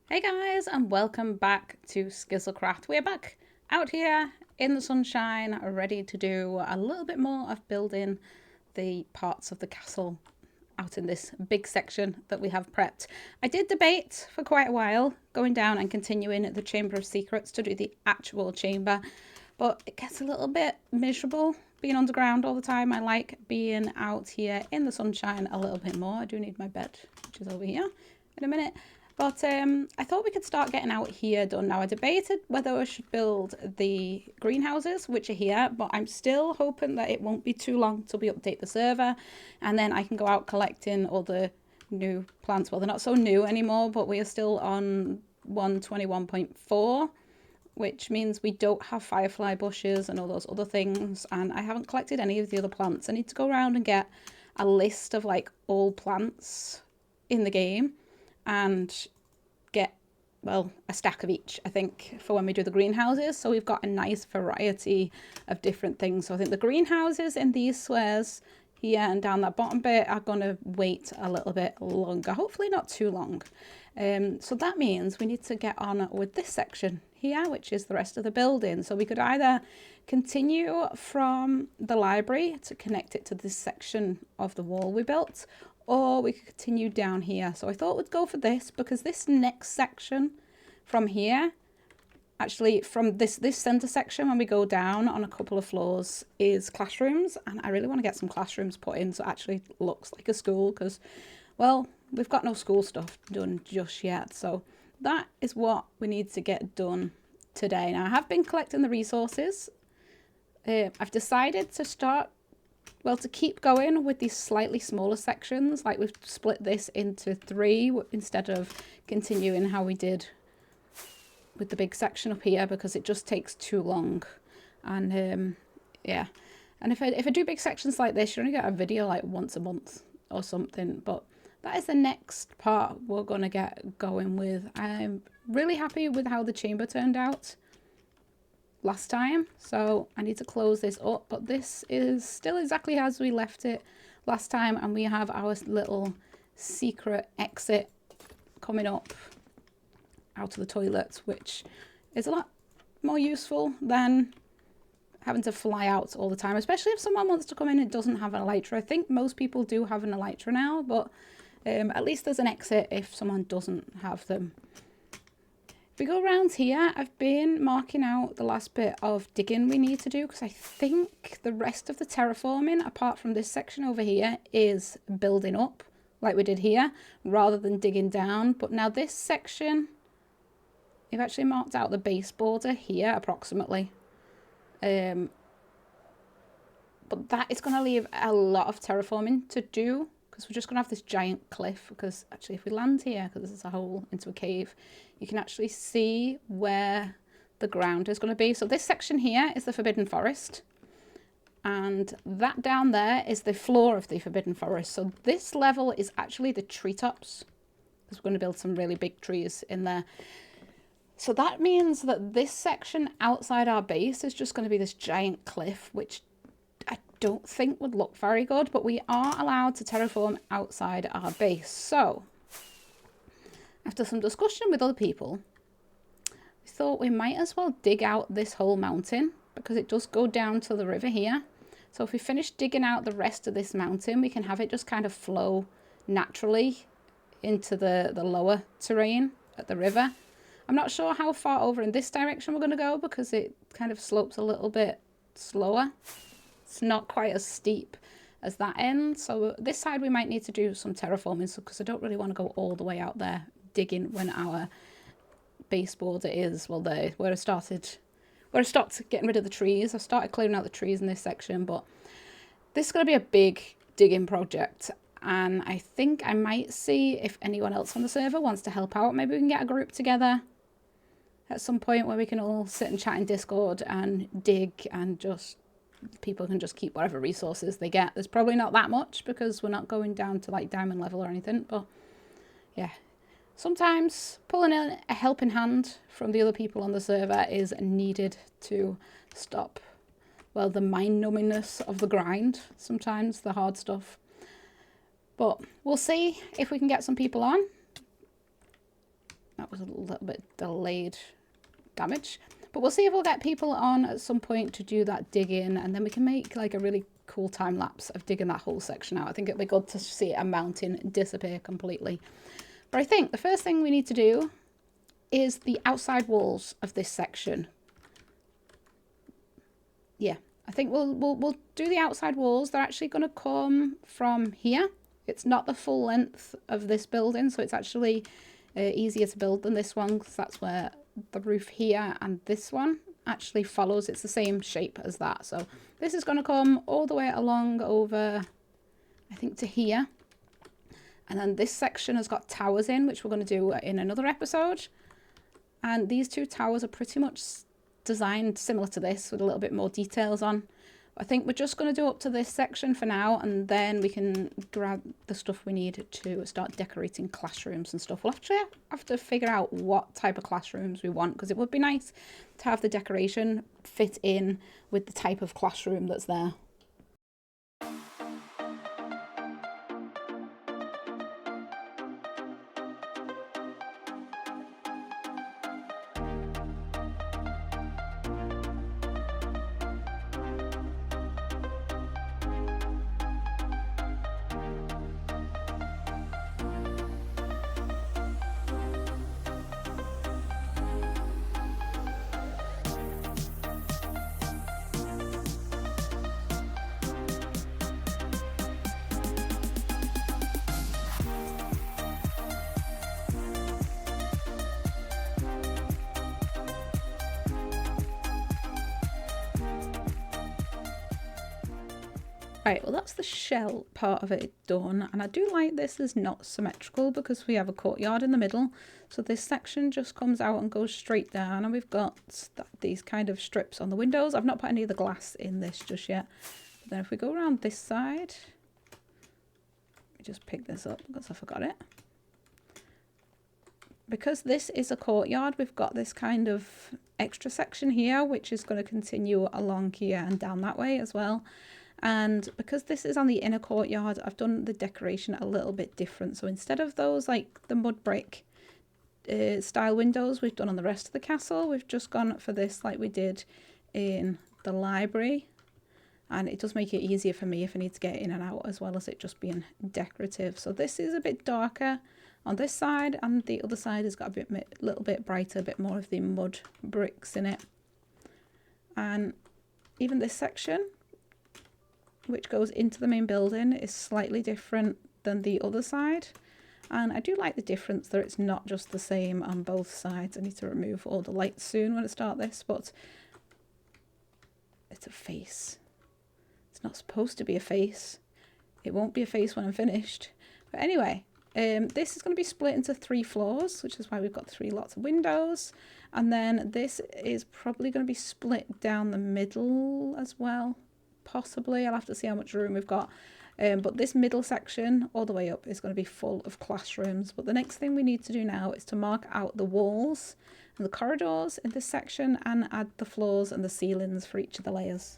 Hey guys, and welcome back to Skizzlecraft. We're back out here in the sunshine, ready to do a little bit more of building the parts of the castle out in this big section that we have prepped. I did debate for quite a while going down and continuing the Chamber of Secrets to do the actual chamber, but it gets a little bit miserable being underground all the time. I like being out here in the sunshine a little bit more. I do need my bed, which is over here in a minute. But I thought we could start getting out here done now. I debated whether I should build the greenhouses, which are here, but I'm still hoping that it won't be too long till we update the server. And then I can go out collecting all the new plants. Well, they're not so new anymore, but we are still on 121.4, which means we don't have firefly bushes and all those other things. And I haven't collected any of the other plants. I need to go around and get a list of like all plants in the game and get, well, a stack of each, I think, for when we do the greenhouses. So we've got a nice variety of different things. So I think the greenhouses in these squares here and down that bottom bit are going to wait a little bit longer, hopefully not too long. So that means we need to get on with this section here, which is the rest of the building. So we could either continue from the library to connect it to this section of the wall we built, or we could continue down here. So I thought we'd go for this because this next section from here, actually from this center section when we go down on a couple of floors, is classrooms, and I really want to get some classrooms put in so it actually looks like a school because, well, we've got no school stuff done just yet. So that is what we need to get done today. Now I have been collecting the resources. I've decided to start, well, to keep going with these slightly smaller sections. Like we've split this into 3 instead of continuing how we did with the big section up here because it just takes too long. And yeah, and if I do big sections like this, you only get a video like once a month or something. But that is the next part we're gonna get going with. I'm really happy with how the chamber turned out last time, so I need to close this up, but this is still exactly as we left it last time, and we have our little secret exit coming up out of the toilet, which is a lot more useful than having to fly out all the time, especially if someone wants to come in and doesn't have an elytra. I think most people do have an elytra now, but at least there's an exit if someone doesn't have them. If we go around here, I've been marking out the last bit of digging we need to do because I think the rest of the terraforming, apart from this section over here, is building up like we did here rather than digging down. But now this section, I've actually marked out the base border here approximately. But that is going to leave a lot of terraforming to do because we're just going to have this giant cliff. Because actually if we land here, because this is a hole into a cave, you can actually see where the ground is going to be. So this section here is the Forbidden Forest, and that down there is the floor of the Forbidden Forest. So this level is actually the treetops because we're going to build some really big trees in there. So that means that this section outside our base is just going to be this giant cliff, which I don't think would look very good, but we are allowed to terraform outside our base. So after some discussion with other people, we thought we might as well dig out this whole mountain because it does go down to the river here. So if we finish digging out the rest of this mountain, we can have it just kind of flow naturally into the lower terrain at the river. I'm not sure how far over in this direction we're going to go because it kind of slopes a little bit slower. It's not quite as steep as that end. So this side we might need to do some terraforming because I don't really want to go all the way out there digging when our base border is, well, there, where I stopped getting rid of the trees. I started clearing out the trees in this section, but this is going to be a big digging project. And I think I might see if anyone else on the server wants to help out. Maybe we can get a group together at some point where we can all sit and chat in Discord and dig, and just people can just keep whatever resources they get. There's probably not that much because we're not going down to like diamond level or anything, but yeah. Sometimes pulling in a helping hand from the other people on the server is needed to stop, well, the mind-numbingness of the grind, sometimes the hard stuff. But we'll see if we can get some people on. That was a little bit delayed damage. But we'll see if we'll get people on at some point to do that digging, and then we can make like a really cool time lapse of digging that whole section out. I think it'd be good to see a mountain disappear completely. But I think the first thing we need to do is the outside walls of this section. Yeah, I think we'll do the outside walls. They're actually going to come from here. It's not the full length of this building, so it's actually easier to build than this one, because that's where the roof here and this one actually follows. It's the same shape as that. So this is going to come all the way along over, I think, to here. And then this section has got towers in, which we're going to do in another episode. And these two towers are pretty much designed similar to this, with a little bit more details on. I think we're just going to do up to this section for now, and then we can grab the stuff we need to start decorating classrooms and stuff. We'll actually have to figure out what type of classrooms we want, because it would be nice to have the decoration fit in with the type of classroom that's there. Right, well that's the shell part of it done, and I do like this is not symmetrical because we have a courtyard in the middle. So this section just comes out and goes straight down, and we've got these kind of strips on the windows. I've not put any of the glass in this just yet. But then if we go around this side, let me just pick this up because I forgot it. Because this is a courtyard, we've got this kind of extra section here, which is going to continue along here and down that way as well. And because this is on the inner courtyard, I've done the decoration a little bit different. So instead of those like the mud brick style windows we've done on the rest of the castle, we've just gone for this like we did in the library. And it does make it easier for me if I need to get in and out, as well as it just being decorative. So this is a bit darker on this side, and the other side has got a little bit brighter, a bit more of the mud bricks in it. And even this section, which goes into the main building, is slightly different than the other side. And I do like the difference that it's not just the same on both sides. I need to remove all the lights soon when I start this, but it's a face. It's not supposed to be a face. It won't be a face when I'm finished. But anyway, this is going to be split into 3 floors, which is why we've got 3 lots of windows. And then this is probably going to be split down the middle as well. Possibly, I'll have to see how much room we've got. But this middle section all the way up is going to be full of classrooms. But the next thing we need to do now is to mark out the walls and the corridors in this section, and add the floors and the ceilings for each of the layers.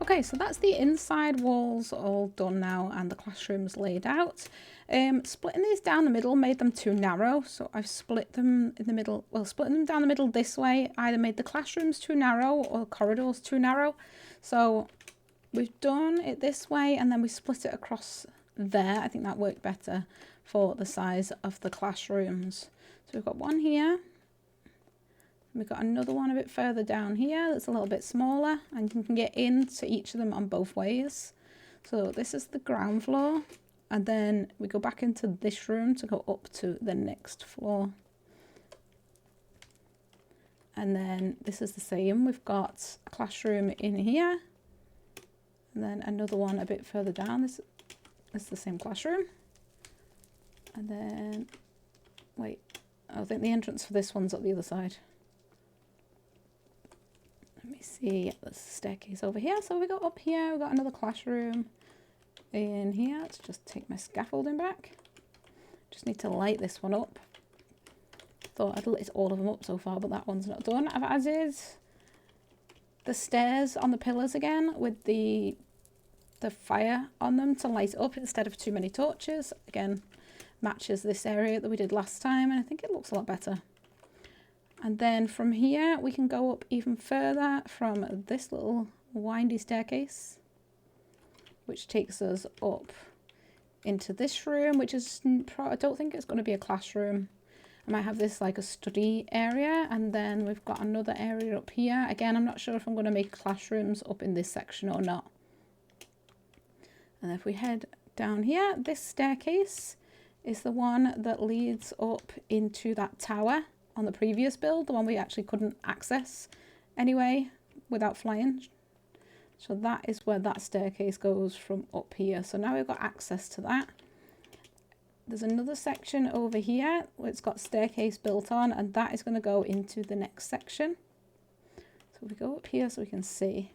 Okay, so that's the inside walls all done now, and the classrooms laid out. Splitting these down the middle made them too narrow, so I've split them in the middle. Well, splitting them down the middle this way either made the classrooms too narrow or the corridors too narrow. So we've done it this way, and then we split it across there. I think that worked better for the size of the classrooms. So we've got one here. We've got another one a bit further down here that's a little bit smaller, and you can get into each of them on both ways. So this is the ground floor, and then we go back into this room to go up to the next floor. And then this is the same. We've got a classroom in here, and then another one a bit further down. This is the same classroom. And then, wait, I think the entrance for this one's at the other side. Let me see. Yeah, there's a staircase over here. So we got up here. We've got another classroom in here. Let's just take my scaffolding back. Just need to light this one up. Thought I'd lit all of them up so far, but that one's not done. I've added the stairs on the pillars again with the fire on them to light up instead of too many torches. Again, matches this area that we did last time, and I think it looks a lot better. And then from here we can go up even further from this little windy staircase, which takes us up into this room, which is, I don't think it's going to be a classroom. I might have this like a study area, and then we've got another area up here. Again, I'm not sure if I'm going to make classrooms up in this section or not. And if we head down here, this staircase is the one that leads up into that tower on the previous build, the one we actually couldn't access anyway without flying. So that is where that staircase goes from up here. So now we've got access to that. There's another section over here where it's got staircase built on, and that is going to go into the next section. So we go up here so we can see.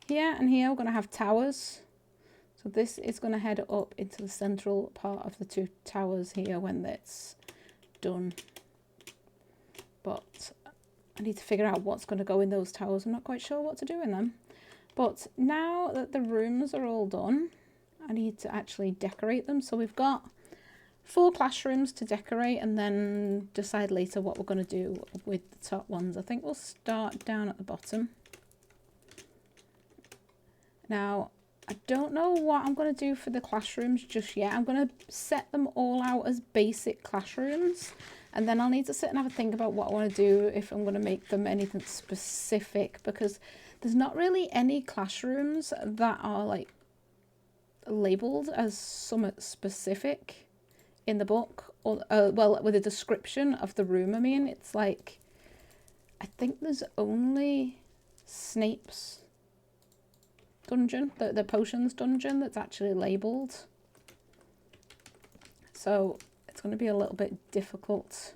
Here and here we're going to have towers. So this is going to head up into the central part of the two towers here when it's done. But I need to figure out what's going to go in those towers. I'm not quite sure what to do in them. But now that the rooms are all done, I need to actually decorate them. So we've got 4 classrooms to decorate, and then decide later what we're going to do with the top ones. I think we'll start down at the bottom. Now, I don't know what I'm going to do for the classrooms just yet. I'm going to set them all out as basic classrooms, and then I'll need to sit and have a think about what I want to do, if I'm going to make them anything specific, because there's not really any classrooms that are like labeled as somewhat specific in the book, or well, with a description of the room. I mean, it's like, I think there's only Snape's dungeon, the potions dungeon, that's actually labeled. So it's going to be a little bit difficult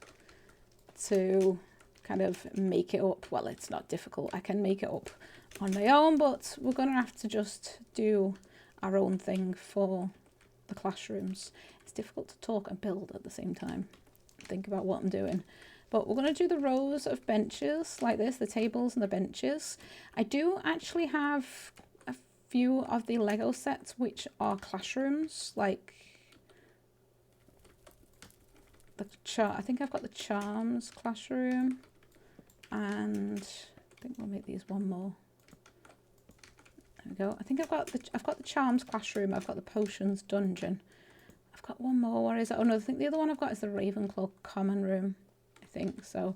to kind of make it up. Well, it's not difficult, I can make it up on my own, but we're going to have to just do our own thing for the classrooms. It's difficult to talk and build at the same time, think about what I'm doing. But we're going to do the rows of benches like this, the tables and the benches. I do actually have a few of the Lego sets which are classrooms, like the I think I've got the Charms classroom, and I think we'll make these one more. There we go. I think I've got the Charms classroom, I've got the Potions dungeon. I've got one more. Where is it? Oh no, I think the other one I've got is the Ravenclaw common room, I think. So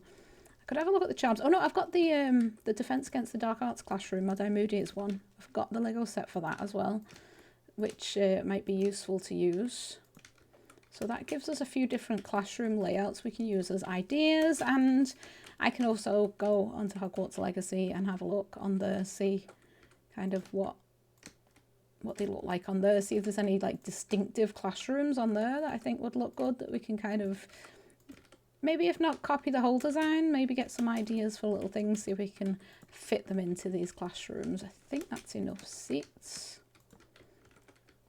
I could have a look at the Charms. Oh no, I've got the Defense Against the Dark Arts classroom, Madame Moody's one. I've got the Lego set for that as well, which might be useful to use. So that gives us a few different classroom layouts we can use as ideas, and I can also go onto Hogwarts Legacy and have a look on there, see kind of what they look like on there, see if there's any like distinctive classrooms on there that I think would look good, that we can kind of, maybe if not copy the whole design, maybe get some ideas for little things, see if we can fit them into these classrooms. I think that's enough seats.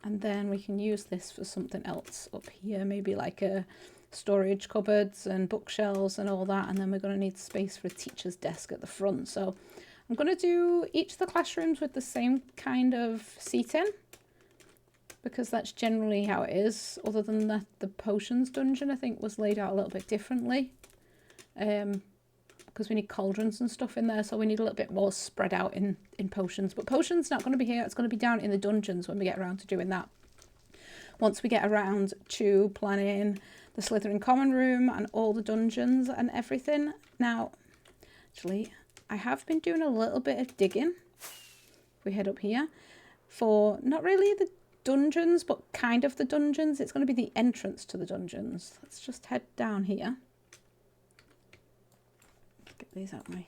And then we can use this for something else up here, maybe like a storage cupboards and bookshelves and all that. And then we're going to need space for a teacher's desk at the front. So I'm going to do each of the classrooms with the same kind of seating, because that's generally how it is. Other than that, the Potions dungeon I think was laid out a little bit differently, because we need cauldrons and stuff in there, so we need a little bit more spread out in Potions. But Potions not going to be here, it's going to be down in the dungeons when we get around to doing that. Once we get around to planning the Slytherin common room and all the dungeons and everything. Now, actually, I have been doing a little bit of digging. If we head up here, for not really the dungeons, but kind of the dungeons. It's going to be the entrance to the dungeons. Let's just head down here. Get these out my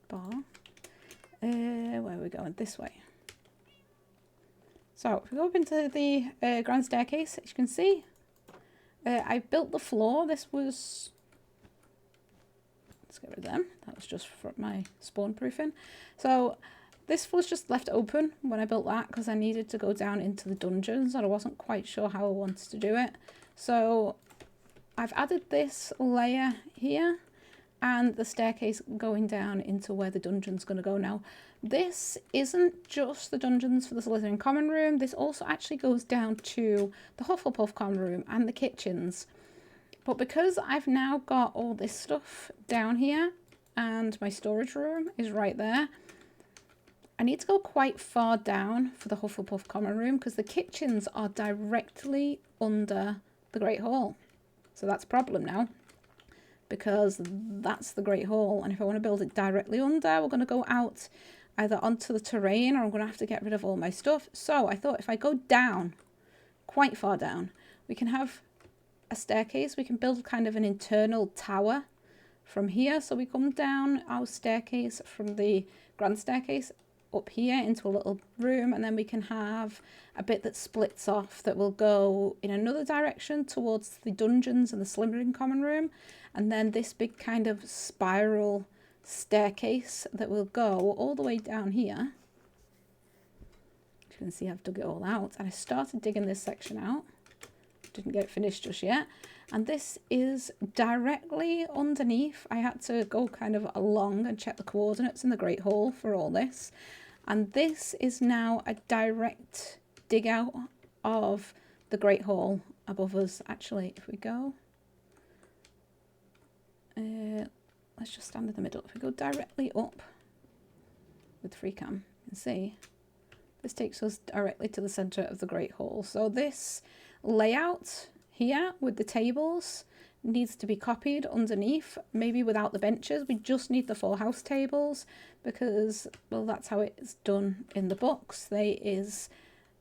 bar. Where are we going? This way. So if we go up into the grand staircase, as you can see, I built the floor. This was... Let's get rid of them. That was just for my spawn proofing. So this was just left open when I built that because I needed to go down into the dungeons and I wasn't quite sure how I wanted to do it. So I've added this layer here and the staircase going down into where the dungeon's going to go now. This isn't just the dungeons for the Slytherin common room. This also actually goes down to the Hufflepuff common room and the kitchens. But because I've now got all this stuff down here and my storage room is right there, I need to go quite far down for the Hufflepuff common room because the kitchens are directly under the Great Hall. So that's a problem now because that's the Great Hall. And if I want to build it directly under, we're going to go out either onto the terrain or I'm going to have to get rid of all my stuff. So I thought if I go down, quite far down, we can have a staircase. We can build kind of an internal tower from here. So we come down our staircase from the grand staircase up here into a little room, and then we can have a bit that splits off that will go in another direction towards the dungeons and the Slytherin common room, and then this big kind of spiral staircase that will go all the way down here. You can see I've dug it all out and I started digging this section out. Didn't get it finished just yet, and this is directly underneath. I had to go kind of along and check the coordinates in the Great Hall for all this, and this is now a direct dig out of the Great Hall above us. Actually, if we go, let's just stand in the middle. If we go directly up with free cam, you can see this takes us directly to the center of the Great Hall. So this layout here with the tables needs to be copied underneath, maybe without the benches. We just need the 4 house tables because, well, that's how it's done in the books. It's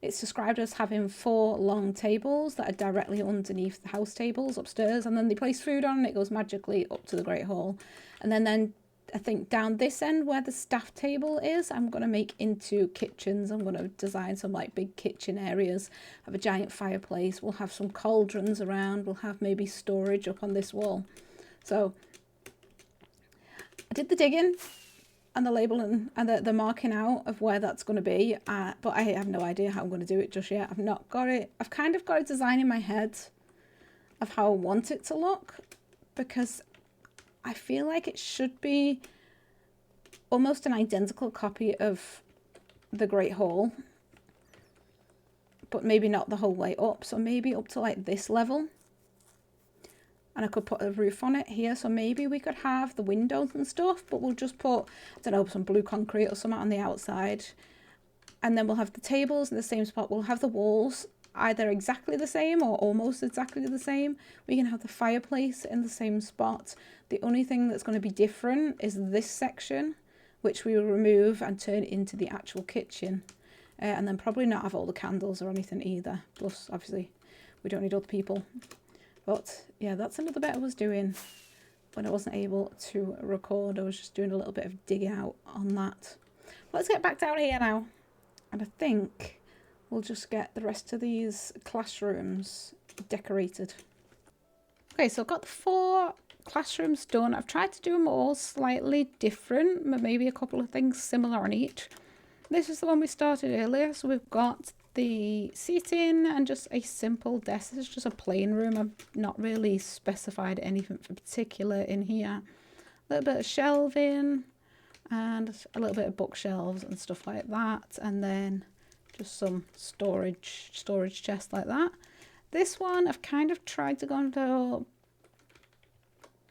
described as having 4 long tables that are directly underneath the house tables upstairs, and then they place food on and it goes magically up to the Great Hall. And then I think down this end where the staff table is, I'm going to make into kitchens. I'm going to design some like big kitchen areas, have a giant fireplace, we'll have some cauldrons around, we'll have maybe storage up on this wall. So I did the digging and the labeling and the marking out of where that's going to be, but I have no idea how I'm going to do it just yet. I've not got it. I've kind of got a design in my head of how I want it to look because I feel like it should be almost an identical copy of the Great Hall, but maybe not the whole way up. So maybe up to like this level. And I could put a roof on it here. So maybe we could have the windows and stuff, but we'll just put, I don't know, some blue concrete or something on the outside. And then we'll have the tables in the same spot. We'll have the walls either exactly the same or almost exactly the same. We can have the fireplace in the same spot. The only thing that's going to be different is this section, which we will remove and turn into the actual kitchen. And then probably not have all the candles or anything either. Plus, obviously, we don't need other people. But yeah, that's another bit I was doing when I wasn't able to record. I was just doing a little bit of digging out on that. Let's get back down here now. And I think we'll just get the rest of these classrooms decorated. Okay, so I've got the 4 classrooms done. I've tried to do them all slightly different, but maybe a couple of things similar on each. This is the one we started earlier. So we've got the seating and just a simple desk. This is just a plain room. I've not really specified anything for particular in here. A little bit of shelving and a little bit of bookshelves and stuff like that. And then just some storage chest like that. This one I've kind of tried to go into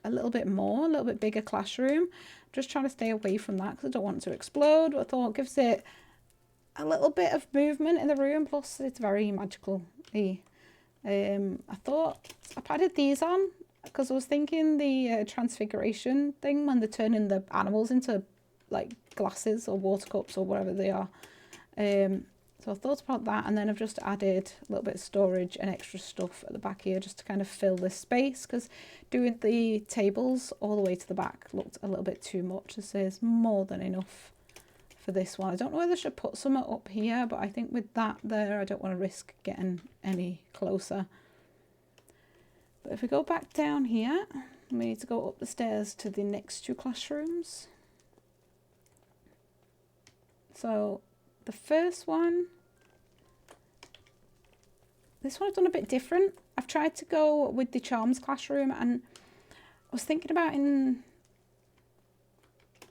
a little bit more, a little bit bigger classroom. Just trying to stay away from that because I don't want it to explode. But I thought it gives it a little bit of movement in the room, plus it's very magical. I thought I added these on because I was thinking the Transfiguration thing when they're turning the animals into like glasses or water cups or whatever they are. So I thought about that, and then I've just added a little bit of storage and extra stuff at the back here just to kind of fill this space, because doing the tables all the way to the back looked a little bit too much. This is more than enough for this one. I don't know whether I should put some up here, but I think with that there, I don't want to risk getting any closer. But if we go back down here, we need to go up the stairs to the next two classrooms. So the first one, this one I've done a bit different. I've tried to go with the charms classroom, and I was thinking about in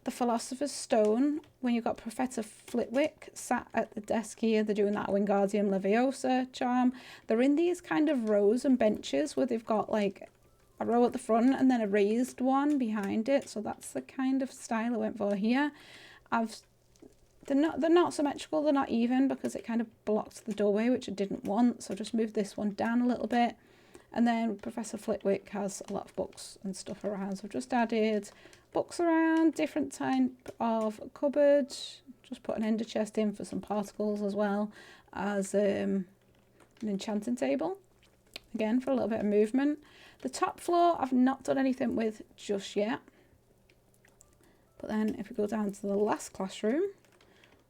the Philosopher's Stone, when you've got Professor Flitwick sat at the desk here, they're doing that Wingardium Leviosa charm. They're in these kind of rows and benches where they've got like a row at the front and then a raised one behind it. So that's the kind of style I went for here. They're not symmetrical, they're not even, because it kind of blocked the doorway, which I didn't want. So I just moved this one down a little bit. And then Professor Flitwick has a lot of books and stuff around. So I've just added books around, different type of cupboard. Just put an ender chest in for some particles, as well as an enchanting table. Again, for a little bit of movement. The top floor I've not done anything with just yet. But then if we go down to the last classroom,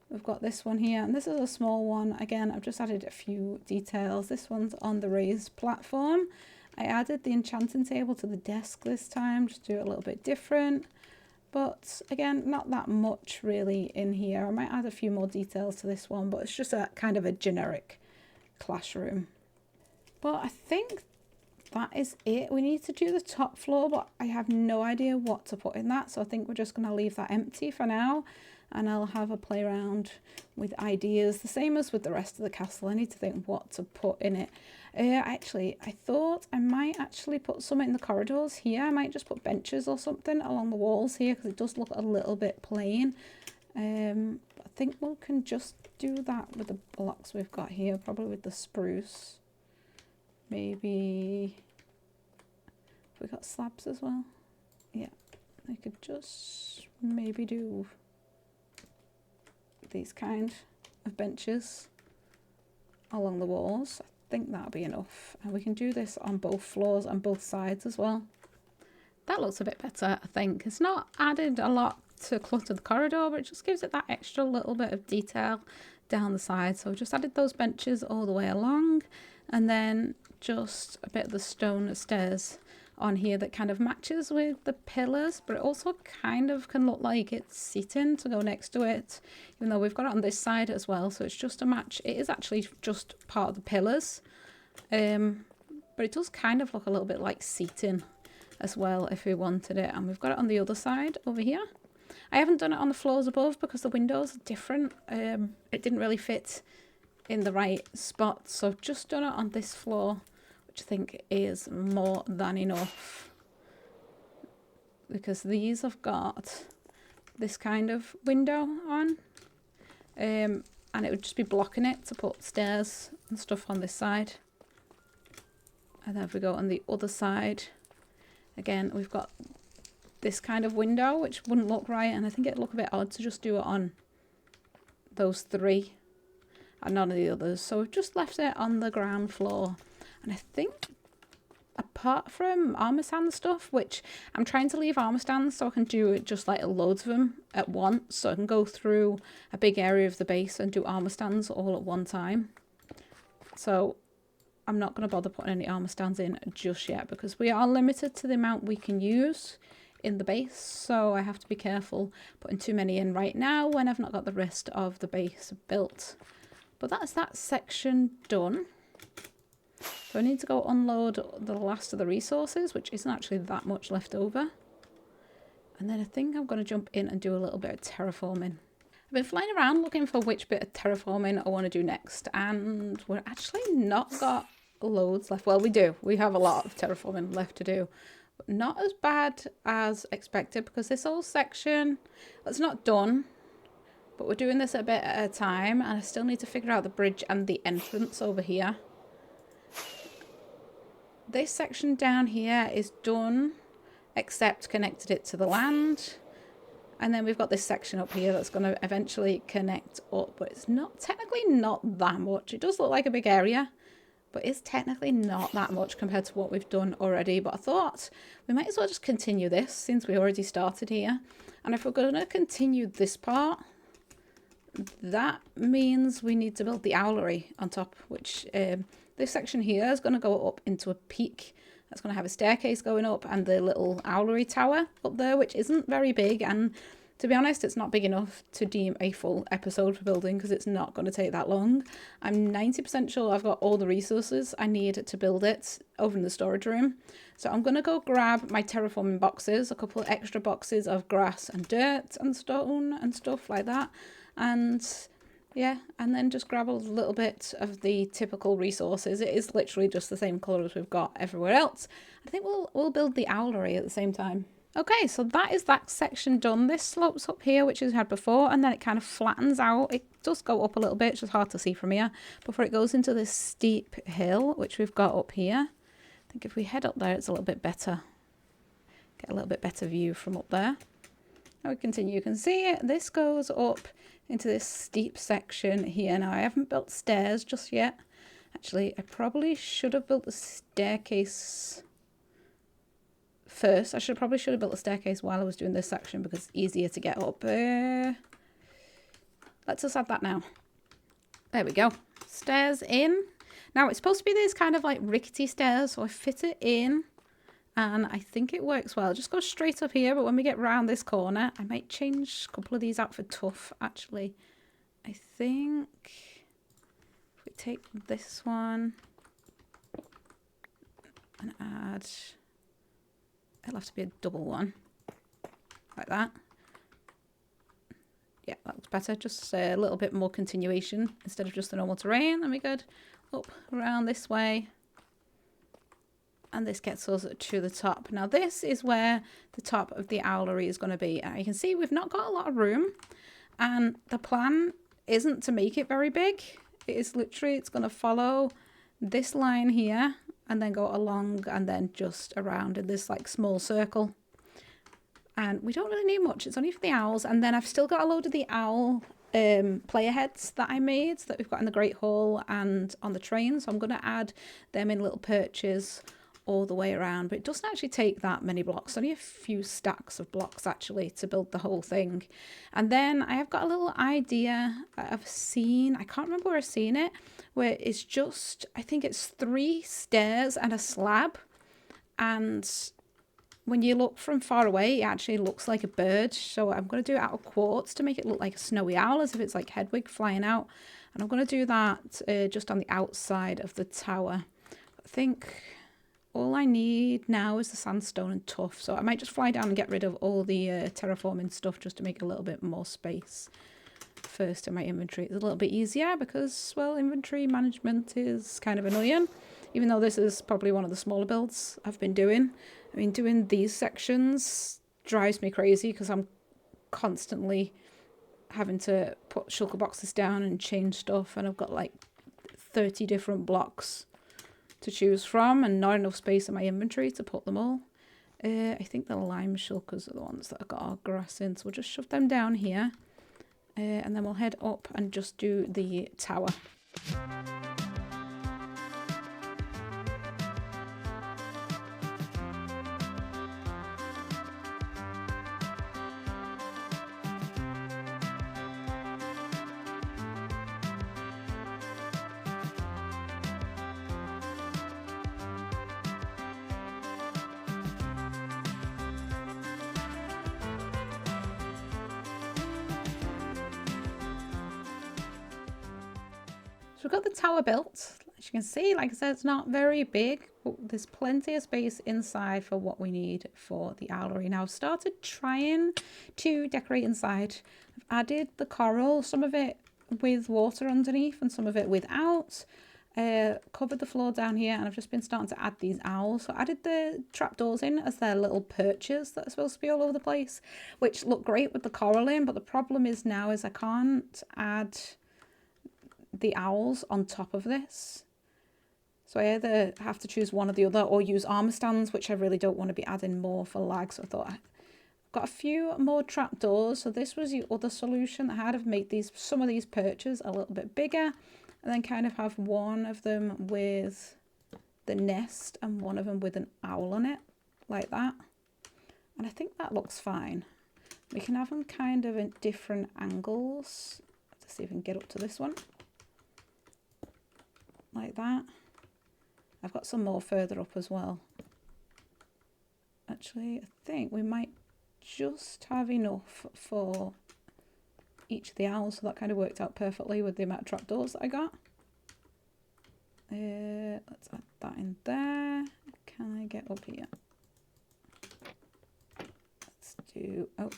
we've got this one here, and this is a small one. Again, I've just added a few details. This one's on the raised platform. I added the enchanting table to the desk this time, just do it a little bit different. But again, not that much really in here. I might add a few more details to this one, but it's just a kind of a generic classroom. But I think that is it. We need to do the top floor, but I have no idea what to put in that. So I think we're just going to leave that empty for now. And I'll have a play around with ideas, the same as with the rest of the castle. I need to think what to put in it. Actually, I thought I might actually put some in the corridors here. I might just put benches or something along the walls here, because it does look a little bit plain. I think we can just do that with the blocks we've got here, probably with the spruce. Maybe have we got slabs as well? Yeah, I could just maybe do these kind of benches along the walls. I think that'll be enough, and we can do this on both floors and both sides as well. That looks a bit better, I think. It's not added a lot to clutter the corridor, but it just gives it that extra little bit of detail down the side. So I've just added those benches all the way along, and then just a bit of the stone stairs on here that kind of matches with the pillars, but it also kind of can look like it's seating to go next to it, even though we've got it on this side as well. So it's just a match. It is actually just part of the pillars, but it does kind of look a little bit like seating as well if we wanted it. And we've got it on the other side over here. I haven't done it on the floors above because the windows are different. It didn't really fit in the right spot, so I've just done it on this floor, which I think is more than enough, because these have got this kind of window on, and it would just be blocking it to put stairs and stuff on this side. And then if we go on the other side, again we've got this kind of window, which wouldn't look right, and I think it'd look a bit odd to just do it on those three and none of the others. So we've just left it on the ground floor. And I think apart from armor stand stuff, which I'm trying to leave armor stands so I can do just like loads of them at once, so I can go through a big area of the base and do armor stands all at one time. So I'm not going to bother putting any armor stands in just yet, because we are limited to the amount we can use in the base, so I have to be careful putting too many in right now when I've not got the rest of the base built. But that's that section done. So I need to go unload the last of the resources, which isn't actually that much left over. And then I think I'm going to jump in and do a little bit of terraforming. I've been flying around looking for which bit of terraforming I want to do next, and we're actually not got loads left. Well, we do. We have a lot of terraforming left to do, but not as bad as expected, because this whole section, it's not done. But we're doing this a bit at a time, and I still need to figure out the bridge and the entrance over here. This section down here is done, except connected it to the land. And then we've got this section up here that's going to eventually connect up, but it's not technically not that much. It does look like a big area, but it's technically not that much compared to what we've done already. But I thought we might as well just continue this since we already started here. And if we're going to continue this part, that means we need to build the owlery on top, which this section here is going to go up into a peak That's going to have a staircase going up and the little owlery tower up there, which isn't very big. And to be honest, it's not big enough to deem a full episode for building because it's not going to take that long. I'm 90% sure I've got all the resources I need to build it over in the storage room. So I'm going to go grab my terraforming boxes, a couple of extra boxes of grass and dirt and stone and stuff like that. And yeah, and then just grab a little bit of the typical resources. It is literally just the same colour as we've got everywhere else. I think we'll build the owlery at the same time. Okay, so that is that section done. This slopes up here, which we had before, and then it kind of flattens out. It does go up a little bit, it's just hard to see from here, before it goes into this steep hill, which we've got up here. I think if we head up there, it's a little bit better. Get a little bit better view from up there. Now we continue, you can see it. This goes up into this steep section here. Now I haven't built stairs just yet. Actually, I probably should have built the staircase first. Probably should have built the staircase while I was doing this section because it's easier to get up. Let's just add that now. There we go. Stairs in. Now it's supposed to be these kind of like rickety stairs, so I fit it in. And I think it works well. Just go straight up here, but when we get round this corner, I might change a couple of these out for tough, actually. I think if we take this one and add, it'll have to be a double one, like that. Yeah, that looks better. Just a little bit more continuation instead of just the normal terrain. Then we go up around this way. And this gets us to the top. Now this is where the top of the owlery is going to be. And you can see we've not got a lot of room. And the plan isn't to make it very big. It is literally, it's going to follow this line here. And then go along and then just around in this like small circle. And we don't really need much. It's only for the owls. And then I've still got a load of the owl player heads that I made. That we've got in the Great Hall and on the train. So I'm going to add them in little perches all the way around, but it doesn't actually take that many blocks, only a few stacks of blocks actually to build the whole thing. And then I have got a little idea I've seen, I can't remember where I've seen it, where it's just, I think it's 3 stairs and a slab, and when you look from far away it actually looks like a bird. So I'm going to do it out of quartz to make it look like a snowy owl, as if it's like Hedwig flying out, and I'm going to do that just on the outside of the tower. I think all I need now is the sandstone and tuff, so I might just fly down and get rid of all the terraforming stuff just to make a little bit more space first in my inventory. It's a little bit easier because, well, inventory management is kind of annoying, even though this is probably one of the smaller builds I've been doing. I mean, doing these sections drives me crazy because I'm constantly having to put shulker boxes down and change stuff, and I've got like 30 different blocks to choose from and not enough space in my inventory to put them all. I think the lime shulkers are the ones that have got our grass in, so we'll just shove them down here, and then we'll head up and just do the tower. So we've got the tower built. As you can see, like I said, it's not very big, but there's plenty of space inside for what we need for the owlery. Now I've started trying to decorate inside. I've added the coral, some of it with water underneath and some of it without. Covered the floor down here, and I've just been starting to add these owls. So I added the trapdoors in as their little perches that are supposed to be all over the place, which look great with the coral in, but the problem is now is I can't add the owls on top of this, so I either have to choose one or the other, or use armor stands, which I really don't want to be adding more for lag. So I thought I've got a few more trapdoors, so this was the other solution I had, of make these, some of these perches a little bit bigger, and then kind of have one of them with the nest and one of them with an owl on it, like that. And I think that looks fine. We can have them kind of in different angles. Let's see if we can get up to this one. Like that. I've got some more further up as well. Actually, I think we might just have enough for each of the owls, so that kind of worked out perfectly with the amount of trapdoors that I got. Let's add that in there. Can I get up here? Let's do, oh,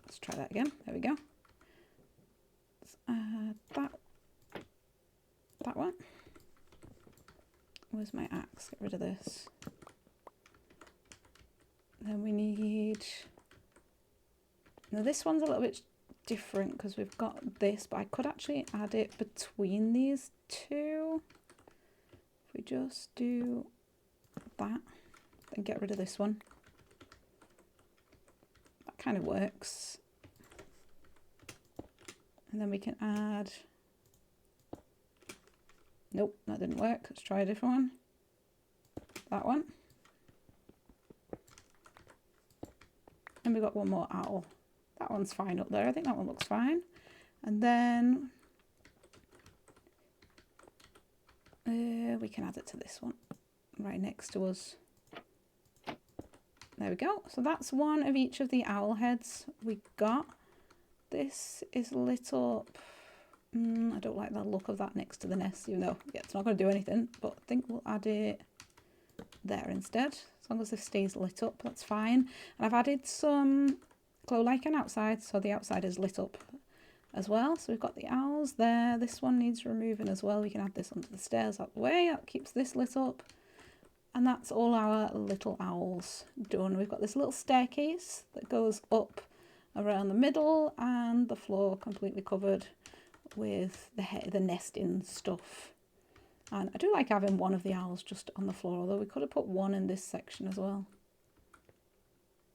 let's try that again. There we go. Let's add that one. Where's my axe? Get rid of this. Then we need, now this one's a little bit different because we've got this, but I could actually add it between these two. If we just do that, then get rid of this one. That kind of works. And then we can add, nope, that didn't work. Let's try a different one. That one. And we've got one more owl. That one's fine up there. I think that one looks fine. And then we can add it to this one right next to us. There we go. So that's one of each of the owl heads we got. This is lit up. I don't like the look of that next to the nest, even though yeah, it's not going to do anything. But I think we'll add it there instead. As long as this stays lit up, that's fine. And I've added some glow lichen outside, so the outside is lit up as well. So we've got the owls there. This one needs removing as well. We can add this onto the stairs out the way. That keeps this lit up. And that's all our little owls done. We've got this little staircase that goes up around the middle and the floor completely covered with the nesting stuff. And I do like having one of the owls just on the floor, although we could have put one in this section as well.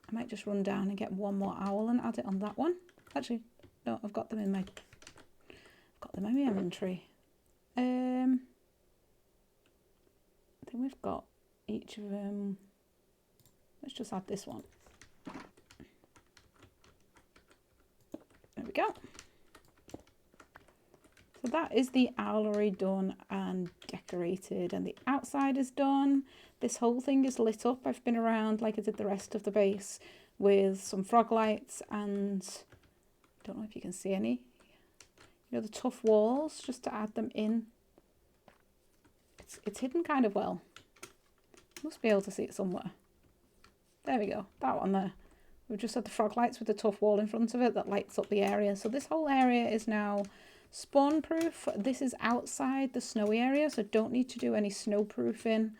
I might just run down and get one more owl and add it on that one. Actually, no, I've got them in my inventory. I think we've got each of them. Let's just add this one. There we go. So that is the owlery done and decorated, and the outside is done. This whole thing is lit up. I've been around like I did the rest of the base with some frog lights and I don't know if you can see any. You know, the tough walls, just to add them in. It's hidden kind of well. Must be able to see it somewhere. There we go, that one there. We've just had the frog lights with the tough wall in front of it that lights up the area. So this whole area is now spawn proof. This is outside the snowy area, so don't need to do any snow proofing.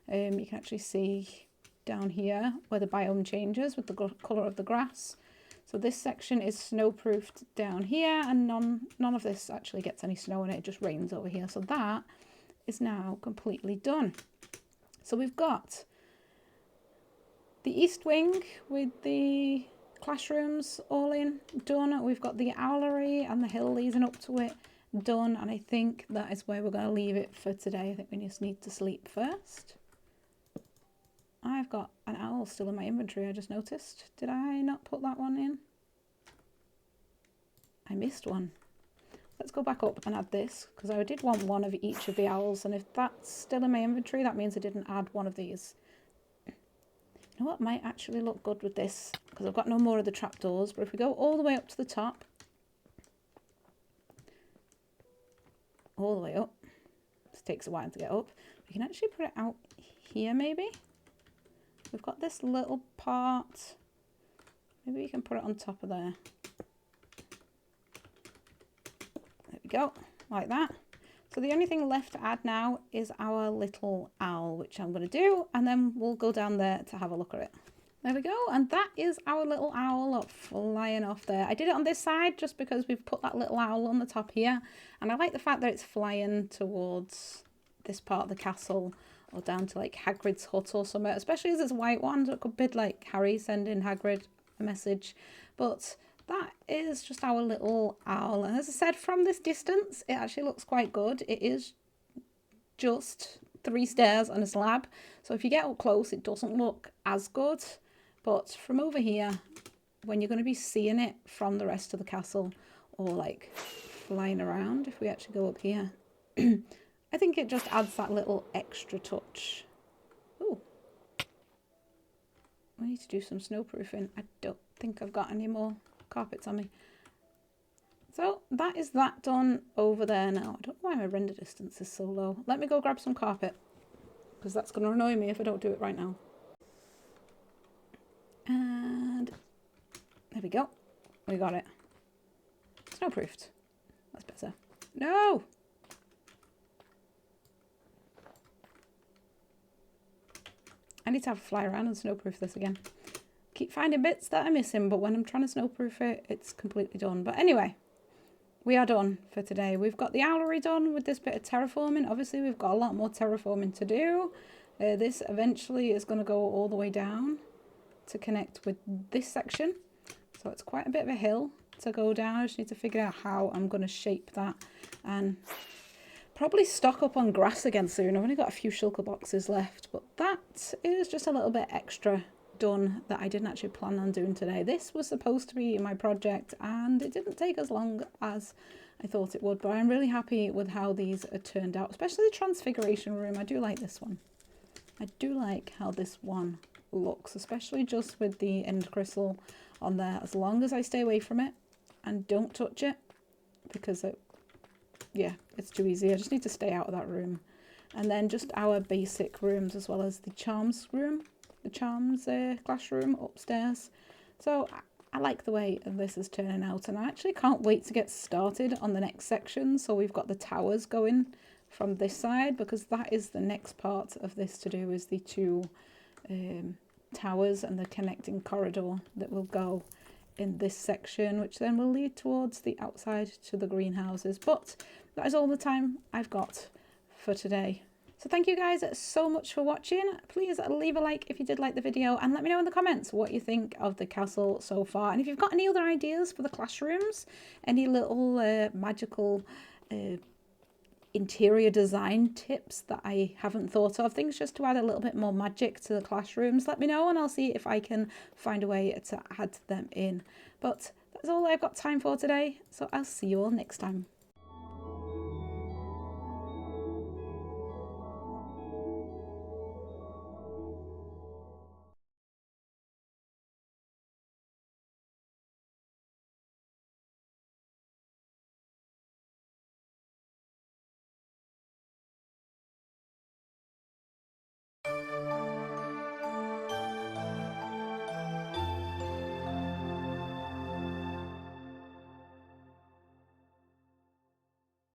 You can actually see down here where the biome changes with the colour of the grass. So this section is snow proofed down here, and none of this actually gets any snow in it. It just rains over here. So that is now completely done. So we've got the east wing with the classrooms all in done. We've got the owlery and the hill leading up to it done, and I think that is where we're going to leave it for today. I think we just need to sleep first. I've got an owl still in my inventory, I just noticed. Did I not put that one in? I missed one. Let's go back up and add this, because I did want one of each of the owls, and if that's still in my inventory, that means I didn't add one of these. You know what might actually look good with this, because I've got no more of the trapdoors, but if we go all the way up to the top, all the way up, this takes a while to get up, we can actually put it out here maybe. We've got this little part, maybe we can put it on top of there. There we go, like that. So the only thing left to add now is our little owl, which I'm going to do, and then we'll go down there to have a look at it. There we go, and that is our little owl flying off there. I did it on this side just because we've put that little owl on the top here, and I like the fact that it's flying towards this part of the castle, or down to like Hagrid's hut or something, especially as it's a white one, so it could be like Harry sending Hagrid a message. But that is just our little owl, and as I said, from this distance it actually looks quite good. It is just 3 stairs and a slab, so if you get up close it doesn't look as good, but from over here, when you're going to be seeing it from the rest of the castle, or like flying around, if we actually go up here, I think it just adds that little extra touch. Ooh. we need to do some snowproofing. I don't think I've got any more carpets on me. So that is that done over there now. I don't know why my render distance is so low. Let me go grab some carpet, because that's going to annoy me if I don't do it right now. And there we go. We got it. Snowproofed. That's better. No! I need to have a fly around and snowproof this again. Keep finding bits that are missing, but when I'm trying to snowproof it, it's completely done. But anyway, we are done for today. We've got the owlery done with this bit of terraforming. Obviously, we've got a lot more terraforming to do. This eventually is going to go all the way down to connect with this section. So it's quite a bit of a hill to go down. I just need to figure out how I'm going to shape that and probably stock up on grass again soon. I've only got a few shulker boxes left, but that is just a little bit extra done that I didn't actually plan on doing today. This was supposed to be my project and it didn't take as long as I thought it would, but I'm really happy with how these are turned out, especially the Transfiguration room. I do like this one. I do like how this one looks, especially just with the end crystal on there, as long as I stay away from it and don't touch it, because yeah, it's too easy. I just need to stay out of that room. And then just our basic rooms, as well as the charms room, the charms classroom upstairs. So I like the way this is turning out, and I actually can't wait to get started on the next section. So we've got the towers going from this side, because that is the next part of this to do, is the two towers and the connecting corridor that will go in this section, which then will lead towards the outside to the greenhouses. But that is all the time I've got for today. So thank you guys so much for watching. Please leave a like if you did like the video, and let me know in the comments what you think of the castle so far. And if you've got any other ideas for the classrooms, any little magical interior design tips that I haven't thought of, things just to add a little bit more magic to the classrooms, let me know and I'll see if I can find a way to add them in. But that's all I've got time for today, so I'll see you all next time.